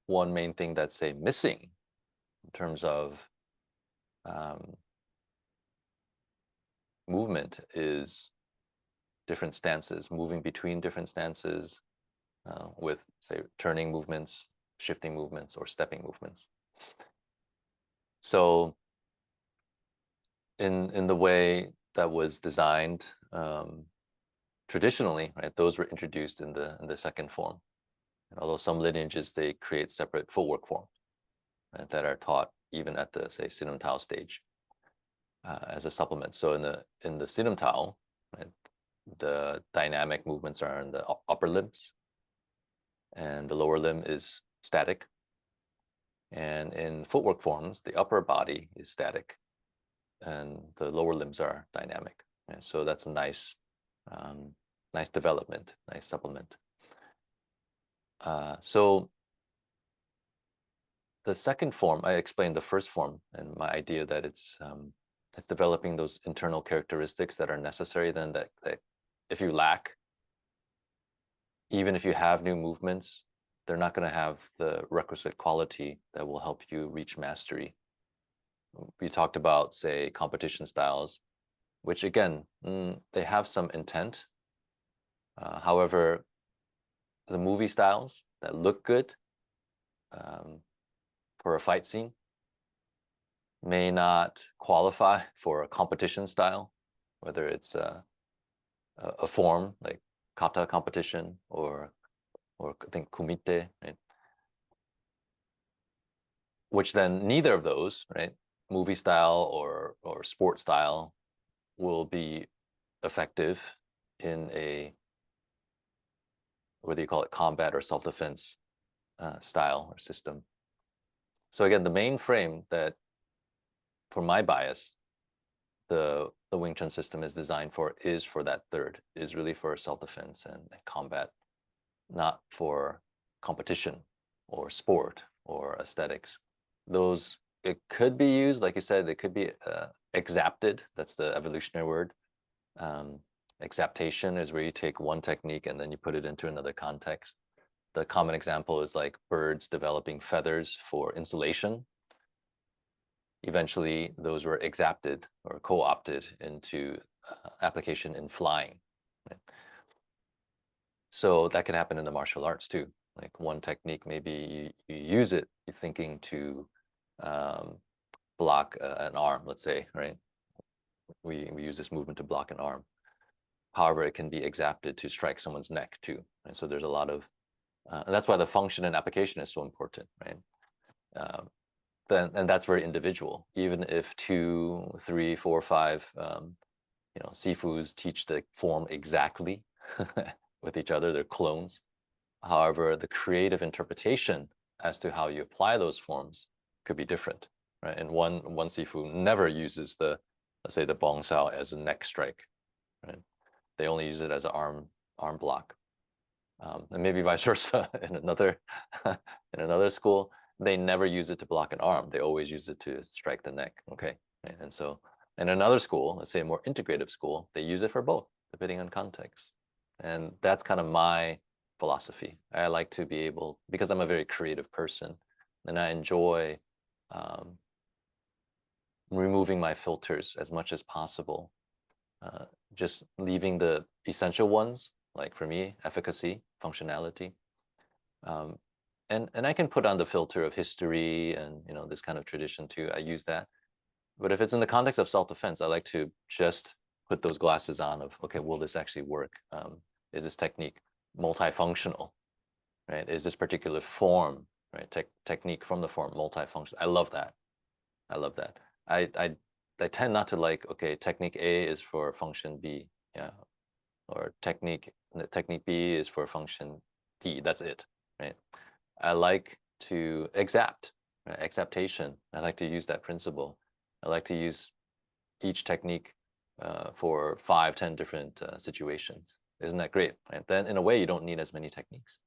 one main thing that's, say, missing in terms of movement is different stances, moving between different stances with, say, turning movements, shifting movements, or stepping movements. So in the way that was designed traditionally, right, those were introduced in the second form. And although some lineages, they create separate footwork forms, right, that are taught even at the, say, Siu Nim Tau stage as a supplement. So in the Siu Nim Tau, right, the dynamic movements are in the upper limbs, and the lower limb is static. And in footwork forms, the upper body is static, and the lower limbs are dynamic. And so that's a nice, nice development, nice supplement. So the second form, I explained the first form and my idea that it's developing those internal characteristics that are necessary. Then that if you lack, even if you have new movements, they're not going to have the requisite quality that will help you reach mastery. We talked about, say, competition styles, which again, they have some intent. However, the movie styles that look good for a fight scene may not qualify for a competition style, whether it's a form like kata competition or I think kumite, right? Which then neither of those, right, movie style or sport style, will be effective in a, whether you call it combat or self-defense style or system. So again, the main frame that, for my bias, the Wing Chun system is designed for is for that third, is really for self-defense and combat, not for competition or sport or aesthetics. Those, it could be used, like you said, they could be exapted. That's the evolutionary word. Exaptation is where you take one technique and then you put it into another context. The common example is like birds developing feathers for insulation. Eventually, those were exapted or co-opted into application in flying. Right? So that can happen in the martial arts too. Like one technique, maybe you use it, you're thinking to block an arm, let's say, right? We use this movement to block an arm. However, it can be exapted to strike someone's neck too. And so there's a lot of, and that's why the function and application is so important, right? And that's very individual. Even if 2, 3, 4, 5, Sifus teach the form exactly with each other, they're clones. However, the creative interpretation as to how you apply those forms could be different, right? And one Sifu never uses the, let's say, the bong sao as a neck strike, right? They only use it as an arm block. And maybe vice versa in another school, they never use it to block an arm. They always use it to strike the neck. Okay, and so in another school, let's say a more integrative school, they use it for both, depending on context. And that's kind of my philosophy. I like to be able, because I'm a very creative person, and I enjoy removing my filters as much as possible. Just leaving the essential ones, like for me, efficacy, functionality. And I can put on the filter of history and this kind of tradition too. I use that. But if it's in the context of self-defense, I like to just put those glasses on of, okay, will this actually work? Is this technique multifunctional, right? Is this particular form, right? Technique from the form multifunctional? I love that. I love that. I tend not to like, okay, technique A is for function B, yeah, or technique B is for function D. That's it, right? I like to exact, right? Exaptation. I like to use that principle. I like to use each technique for 5, 10 different situations. Isn't that great? Right? Then in a way, you don't need as many techniques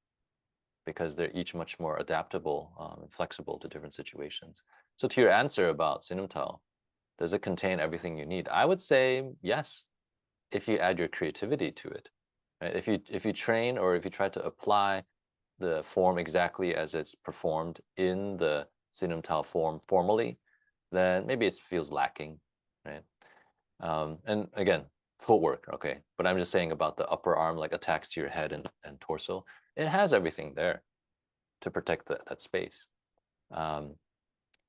because they're each much more adaptable and flexible to different situations. So to your answer about Siu Nim Tau, does it contain everything you need? I would say yes, if you add your creativity to it. Right? If you train or if you try to apply the form exactly as it's performed in the Siu Nim Tau form formally, then maybe it feels lacking, right? And again, footwork, okay. But I'm just saying about the upper arm, like attacks to your head and torso. It has everything there to protect that space.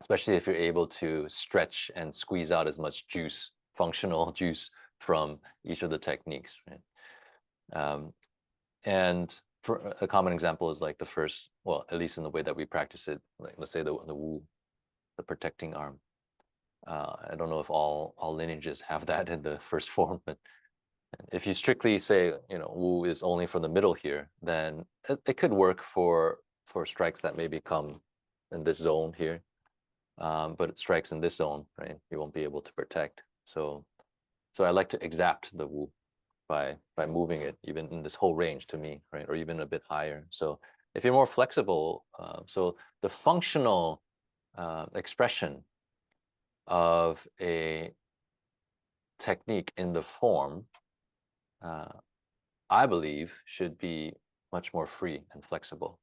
Especially if you're able to stretch and squeeze out as much juice, functional juice from each of the techniques, right? And for a common example is like the first, well, at least in the way that we practice it, like let's say the Wu, the protecting arm. I don't know if all lineages have that in the first form, but if you strictly say, Wu is only from the middle here, then it could work for strikes that maybe come in this zone here. But it strikes in this zone, right? You won't be able to protect. So I like to exact the Wu by moving it even in this whole range to me, right? Or even a bit higher. So if you're more flexible, so the functional expression of a technique in the form, I believe, should be much more free and flexible.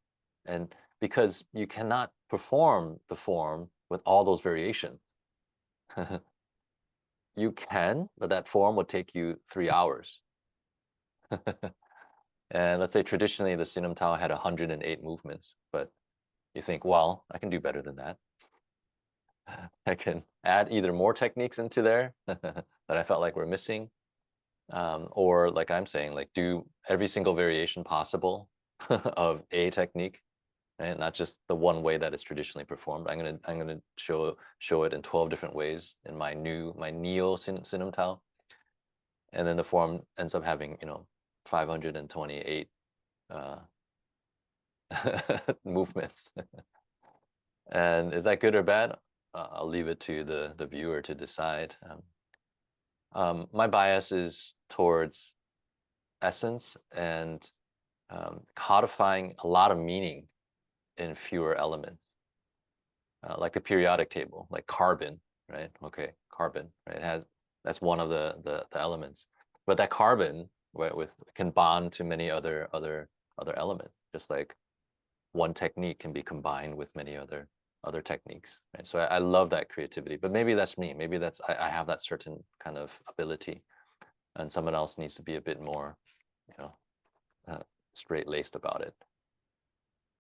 And because you cannot perform the form with all those variations. You can, but that form would take you 3 hours. And let's say traditionally the Siu Nim Tau had 108 movements, but you think, well, I can do better than that. I can add either more techniques into there that I felt like were missing, or like I'm saying, like do every single variation possible of a technique, right? Not just the one way that it's traditionally performed. I'm gonna show it in 12 different ways in my neo Siu Nim Tau, and then the form ends up having 528 movements. And is that good or bad? I'll leave it to the viewer to decide. My bias is towards essence and codifying a lot of meaning in fewer elements, like the periodic table, like carbon, right? Okay, carbon, right? That's one of the elements, but that carbon can bond to many other elements, just like one technique can be combined with many other techniques, right? So I love that creativity, but maybe that's me. Maybe that's I have that certain kind of ability, and someone else needs to be a bit more, straight-laced about it.